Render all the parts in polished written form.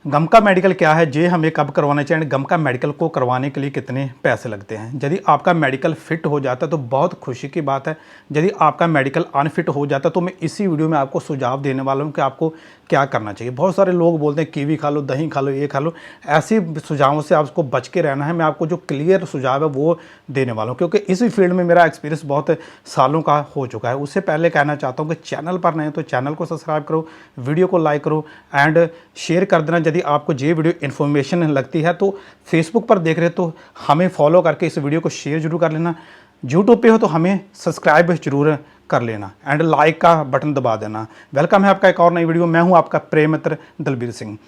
गमका medical क्या है, जे हमें कब करवाना चाहिए, गमका मेडिकल को करवाने के लिए कितने पैसे लगते हैं। यदि आपका मेडिकल फिट हो जाता है तो बहुत खुशी की बात है। यदि आपका मेडिकल अनफिट हो जाता है तो मैं इसी वीडियो में आपको सुझाव देने वाला हूं कि आपको क्या करना चाहिए। बहुत सारे लोग बोलते हैं कीवी खा लो, दही खा लो, ये खा लो। ऐसे सुझावों से आपको बच के रहना है। मैं आपको जो क्लियर सुझाव है वो देने वाला हूँ, क्योंकि इसी फील्ड में मेरा एक्सपीरियंस बहुत सालों का हो चुका है। उससे पहले कहना चाहता हूँ कि चैनल पर नए तो चैनल को सब्सक्राइब करो, वीडियो को लाइक करो एंड शेयर कर देना। यदि आपको ये वीडियो इन्फॉर्मेशन लगती है तो फेसबुक पर देख रहे हो तो हमें फॉलो करके इस वीडियो को शेयर जरूर कर लेना। यूट्यूब पे हो तो हमें सब्सक्राइब जरूर कर लेना एंड लाइक का बटन दबा देना। वेलकम है आपका एक और नई वीडियो। मैं हूं आपका प्रेम मित्र दलबीर सिंह।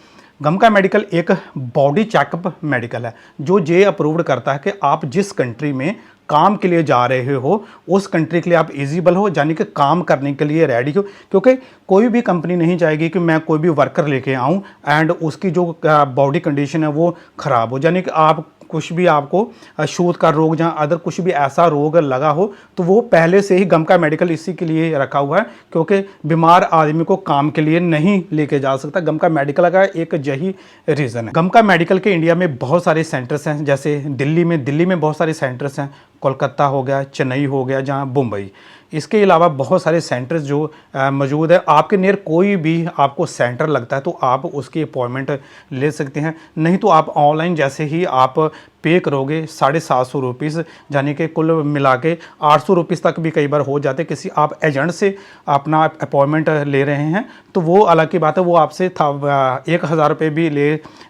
गमका मेडिकल एक बॉडी चेकअप मेडिकल है जो जे अप्रूव्ड करता है कि आप जिस कंट्री में काम के लिए जा रहे हो उस कंट्री के लिए आप एलिजिबल हो, यानी कि काम करने के लिए रेडी हो। क्योंकि कोई भी कंपनी नहीं चाहेगी कि मैं कोई भी वर्कर लेके आऊं एंड उसकी जो बॉडी कंडीशन है वो ख़राब हो, यानी कि आप कुछ भी आपको छूत का रोग या अदर कुछ भी ऐसा रोग लगा हो तो वो पहले से ही गमका मेडिकल इसी के लिए रखा हुआ है, क्योंकि बीमार आदमी को काम के लिए नहीं लेके जा सकता। गमका मेडिकल का एक यही रीज़न है। गमका मेडिकल के इंडिया में बहुत सारे सेंटर्स हैं, जैसे दिल्ली में बहुत सारे सेंटर्स हैं। कोलकाता हो गया, चेन्नई हो गया, जहाँ मुंबई। इसके अलावा बहुत सारे सेंटर्स जो मौजूद है। आपके नियर कोई भी आपको सेंटर लगता है तो आप उसकी अपॉइंटमेंट ले सकते हैं। नहीं तो आप ऑनलाइन जैसे ही आप पे करोगे 750 रुपीज़, यानी कि कुल मिला के 800 रुपीज़ तक भी कई बार हो जाते। किसी आप एजेंट से अपना अपॉइंटमेंट ले रहे हैं तो वो अलग की बात है, वो आपसे 1000 रुपये भी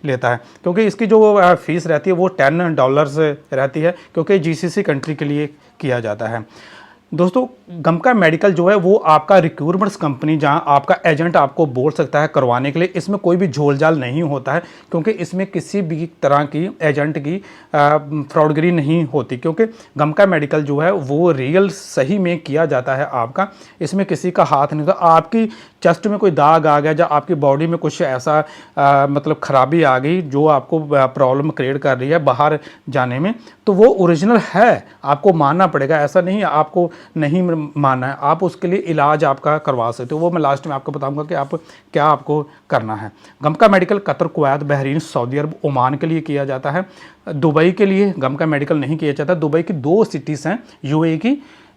लेता है, क्योंकि इसकी जो फीस रहती है वो $10 रहती है, क्योंकि जीसीसी कंट्री के लिए किया जाता है। दोस्तों, गमका मेडिकल जो है वो आपका रिक्रूटमेंट्स कंपनी, जहां आपका एजेंट आपको बोल सकता है करवाने के लिए। इसमें कोई भी झोलझाल नहीं होता है, क्योंकि इसमें किसी भी तरह की एजेंट की फ्रॉडगिरी नहीं होती, क्योंकि गमका मेडिकल जो है वो रियल सही में किया जाता है आपका। इसमें किसी का हाथ नहीं होता। आपकी चेस्ट में कोई दाग आ गया या आपकी बॉडी में कुछ ऐसा मतलब खराबी आ गई जो आपको प्रॉब्लम क्रिएट कर रही है बाहर जाने में, तो वो ओरिजिनल है, आपको मानना पड़ेगा। ऐसा नहीं है आपको नहीं मानना है, आप उसके लिए इलाज आपका करवा सकते हो। वो मैं लास्ट में आपको बताऊंगा कि आप क्या आपको करना है। गमका medical Qatar, Kuwait, Bahrain, Saudi Arab, Oman के लिए किया जाता है। दुबई के लिए गमका मेडिकल नहीं किया जाता। दुबई की 2 सिटीज़ हैं,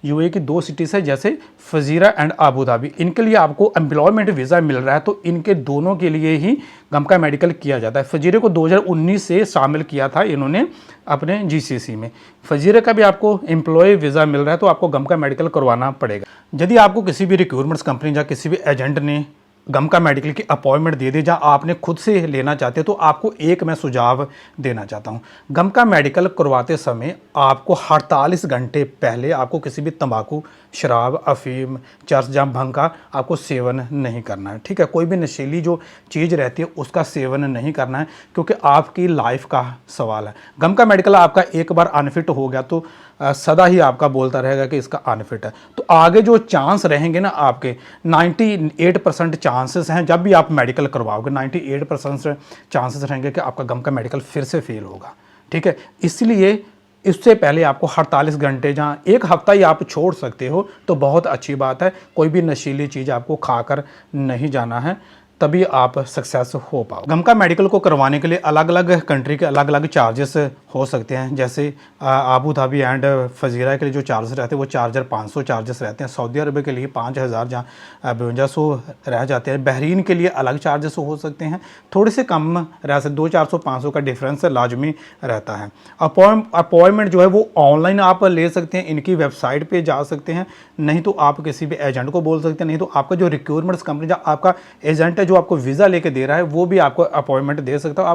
यूएई की 2 सिटीज़ है, जैसे फजीरा एंड आबू धाबी। इनके लिए आपको एम्प्लॉयमेंट वीज़ा मिल रहा है, तो इनके दोनों के लिए ही गमका मेडिकल किया जाता है। फजीरे को 2019 से शामिल किया था इन्होंने अपने जीसीसी में। फजीरे का भी आपको एम्प्लॉय वीज़ा मिल रहा है, तो आपको गमका मेडिकल करवाना पड़ेगा। यदि आपको किसी भी रिक्रूटमेंट्स कंपनी या किसी भी एजेंट ने गमका मेडिकल की अपॉइंटमेंट दे दी, जहाँ आपने खुद से लेना चाहते तो आपको एक मैं सुझाव देना चाहता हूँ। गमका मेडिकल करवाते समय आपको 48 घंटे पहले आपको किसी भी तंबाकू, शराब, अफीम, चर्स या भंग का आपको सेवन नहीं करना है, ठीक है। कोई भी नशीली जो चीज़ रहती है उसका सेवन नहीं करना है, क्योंकि आपकी लाइफ का सवाल है। गमका मेडिकल आपका एक बार अनफिट हो गया तो सदा ही आपका बोलता रहेगा कि इसका अनफिट है। तो आगे जो चांस रहेंगे ना, आपके 98% चांसेस हैं, जब भी आप मेडिकल करवाओगे 98% चांसेस रहेंगे कि आपका गमका मेडिकल फिर से फेल होगा, ठीक है। इसलिए इससे पहले आपको 48 घंटे, जहाँ 1 हफ्ता ही आप छोड़ सकते हो तो बहुत अच्छी बात है। कोई भी नशीली चीज़ आपको खाकर नहीं जाना है, तभी आप सक्सेस हो पाओ। गमका मेडिकल को करवाने के लिए अलग अलग कंट्री के अलग अलग चार्जेस हो सकते हैं। जैसे आबू धाबी एंड फजीरा के लिए जो चार्जेस रहते हैं वो 4500 चार्जेस रहते हैं। सऊदी अरब के लिए 5000, जहाँ 5200 रह जाते हैं। बहरीन के लिए अलग चार्जेस हो सकते हैं, थोड़े से कम रह सकते, 200-400-500 का डिफरेंस लाजमी रहता है। अपॉइंटमेंट जो है वो ऑनलाइन आप ले सकते हैं, इनकी वेबसाइट पर जा सकते हैं। नहीं तो आप किसी भी एजेंट को बोल सकते हैं। नहीं तो आपका जो रिक्रूटमेंट्स कंपनी, जो आपका एजेंट जो आपको वीज़ा लेके दे रहा है, वो भी आपको अपॉइंटमेंट दे सकता है।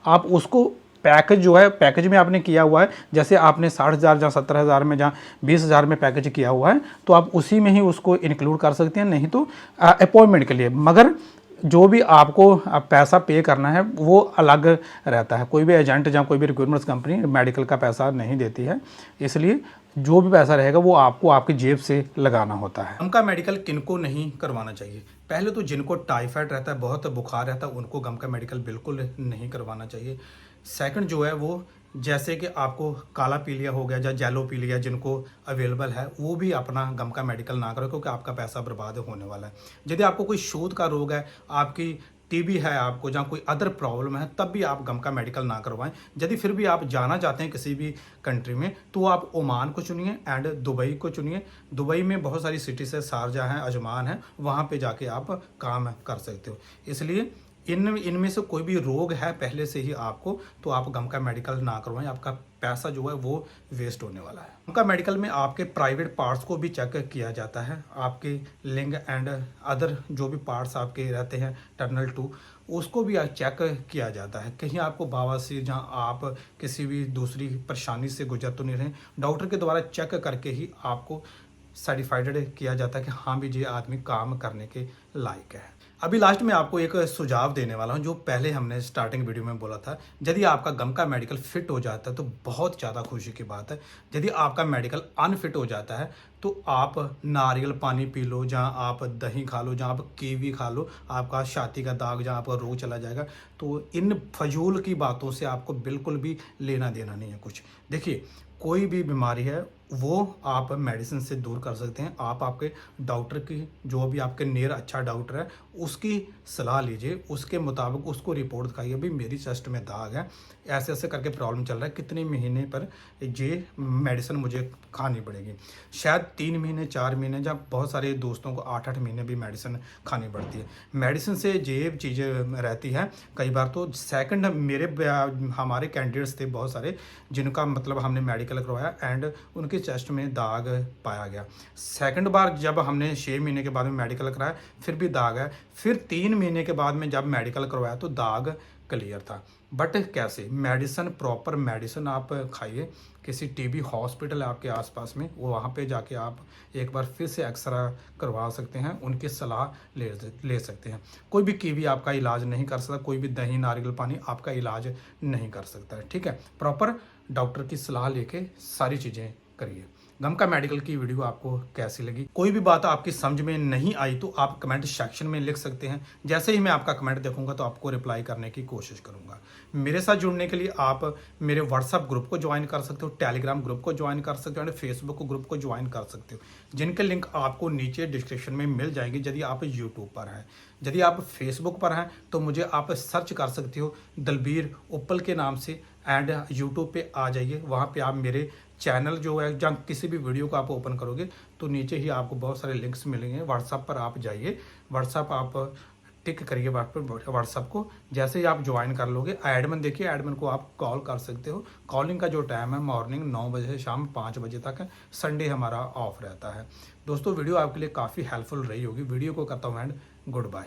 आप उसको पैकेज जो है, पैकेज में आपने किया हुआ है, जैसे आपने 60,000 जहाँ 17,000 में, जहाँ 20,000 में पैकेज किया हुआ है, तो आप उसी में ही उसको इंक्लूड कर सकते हैं। नहीं तो अपॉइंटमेंट के लिए, मगर जो भी आपको पैसा पे करना है वो अलग रहता है। कोई भी एजेंट या कोई भी रिक्रूटमेंट्स कंपनी मेडिकल का पैसा नहीं देती है, इसलिए जो भी पैसा रहेगा वो आपको आपकी जेब से लगाना होता है। गमका मेडिकल किनको नहीं करवाना चाहिए? पहले तो जिनको टाइफाइड रहता है, बहुत बुखार रहता है, उनको गमका मेडिकल बिल्कुल नहीं करवाना चाहिए। सेकंड जो है वो, जैसे कि आपको काला पीलिया हो गया या जेलो पीलिया जिनको अवेलेबल है, वो भी अपना गमका मेडिकल ना करो, क्योंकि आपका पैसा बर्बाद होने वाला है। यदि आपको कोई शोध का रोग है, आपकी टीबी है आपको, जहाँ कोई अदर प्रॉब्लम है, तब भी आप गमका मेडिकल ना करवाएं। यदि फिर भी आप जाना चाहते हैं किसी भी कंट्री में, तो आप ओमान को चुनिए एंड दुबई को चुनिए। दुबई में बहुत सारी सिटीज़ है, शारजा है, अजमान है, वहाँ पे जाके आप काम कर सकते हो। इसलिए इनमें से कोई भी रोग है पहले से ही आपको, तो आप गमका मेडिकल ना करवाएं, आपका पैसा जो है वो वेस्ट होने वाला है। गमका मेडिकल में आपके प्राइवेट पार्ट्स को भी चेक किया जाता है, आपके लिंग एंड अदर जो भी पार्ट्स आपके रहते हैं टर्नल टू, उसको भी चेक किया जाता है। कहीं आपको बवासीर, जहाँ आप किसी भी दूसरी परेशानी से गुजर तो नहीं रहे, डॉक्टर के द्वारा चेक करके ही आपको सर्टिफाइड किया जाता है कि हाँ भी ये आदमी काम करने के लायक है। अभी लास्ट में आपको एक सुझाव देने वाला हूं, जो पहले हमने स्टार्टिंग वीडियो में बोला था। यदि आपका गमका मेडिकल फिट हो जाता है तो बहुत ज़्यादा खुशी की बात है। यदि आपका मेडिकल अनफिट हो जाता है तो आप नारियल पानी पी लो, जहां आप दही खा लो, जहां आप कीवी खा लो, आपका छाती का दाग, जहां आपका रोग चला जाएगा। तो इन फजूल की बातों से आपको बिल्कुल भी लेना देना नहीं है कुछ। देखिए, कोई भी बीमारी है वो आप मेडिसिन से दूर कर सकते हैं। आप आपके डॉक्टर की, जो भी आपके नियर अच्छा डॉक्टर है, उसकी सलाह लीजिए, उसके मुताबिक उसको रिपोर्ट दिखाइए, अभी मेरी चेस्ट में दाग है, ऐसे ऐसे करके प्रॉब्लम चल रहा है, कितने महीने पर ये मेडिसिन मुझे खानी पड़ेगी। शायद 3 महीने 4 महीने, जब बहुत सारे दोस्तों को 8-8 महीने भी मेडिसिन खानी पड़ती है। मेडिसिन से ये चीज़ें रहती है। कई बार तो सेकंड हमारे कैंडिडेट्स थे बहुत सारे, जिनका मतलब हमने मेडिकल करवाया एंड उनके चेस्ट में दाग पाया गया। सेकंड बार जब हमने 6 महीने के बाद में मेडिकल कराया, फिर भी दाग है। फिर 3 महीने के बाद में जब मेडिकल करवाया तो दाग क्लियर था। बट कैसे? मेडिसिन, प्रॉपर मेडिसिन आप खाइए। किसी टीबी हॉस्पिटल है आपके आसपास में, वो वहाँ पे जाके आप एक बार फिर से एक्सरा करवा सकते हैं, उनकी सलाह ले सकते हैं। कोई भी कीवी आपका इलाज नहीं कर सकता, कोई भी दही नारियल पानी आपका इलाज नहीं कर सकता है। ठीक है, प्रॉपर डॉक्टर की सलाह लेके सारी चीज़ें करिए। गमका मेडिकल की वीडियो आपको कैसी लगी? कोई भी बात आपकी समझ में नहीं आई तो आप कमेंट सेक्शन में लिख सकते हैं। जैसे ही मैं आपका कमेंट देखूंगा तो आपको रिप्लाई करने की कोशिश करूंगा। मेरे साथ जुड़ने के लिए आप मेरे व्हाट्सएप ग्रुप को ज्वाइन कर सकते हो, टेलीग्राम ग्रुप को ज्वाइन कर सकते हो एंड फेसबुक ग्रुप को ज्वाइन कर सकते हो, जिनके लिंक आपको नीचे डिस्क्रिप्शन में मिल जाएंगे यदि आप यूट्यूब पर हैं। यदि आप फेसबुक पर हैं तो मुझे आप सर्च कर सकते हो दलबीर उपल के नाम से एंड यूट्यूब पे आ जाइए। वहाँ पे आप मेरे चैनल जो है, जहाँ किसी भी वीडियो को आप ओपन करोगे तो नीचे ही आपको बहुत सारे लिंक्स मिलेंगे। व्हाट्सएप पर आप जाइए, व्हाट्सएप आप टिक करिए व्हाट्सएप को। जैसे ही आप ज्वाइन कर लोगे, एडमिन देखिए, एडमिन को आप कॉल कर सकते हो। कॉलिंग का जो टाइम है मॉर्निंग 9 बजे से शाम 5 बजे तक है। संडे हमारा ऑफ रहता है। दोस्तों, वीडियो आपके लिए काफ़ी हेल्पफुल रही होगी। वीडियो को करता हूँ एंड गुड बाय।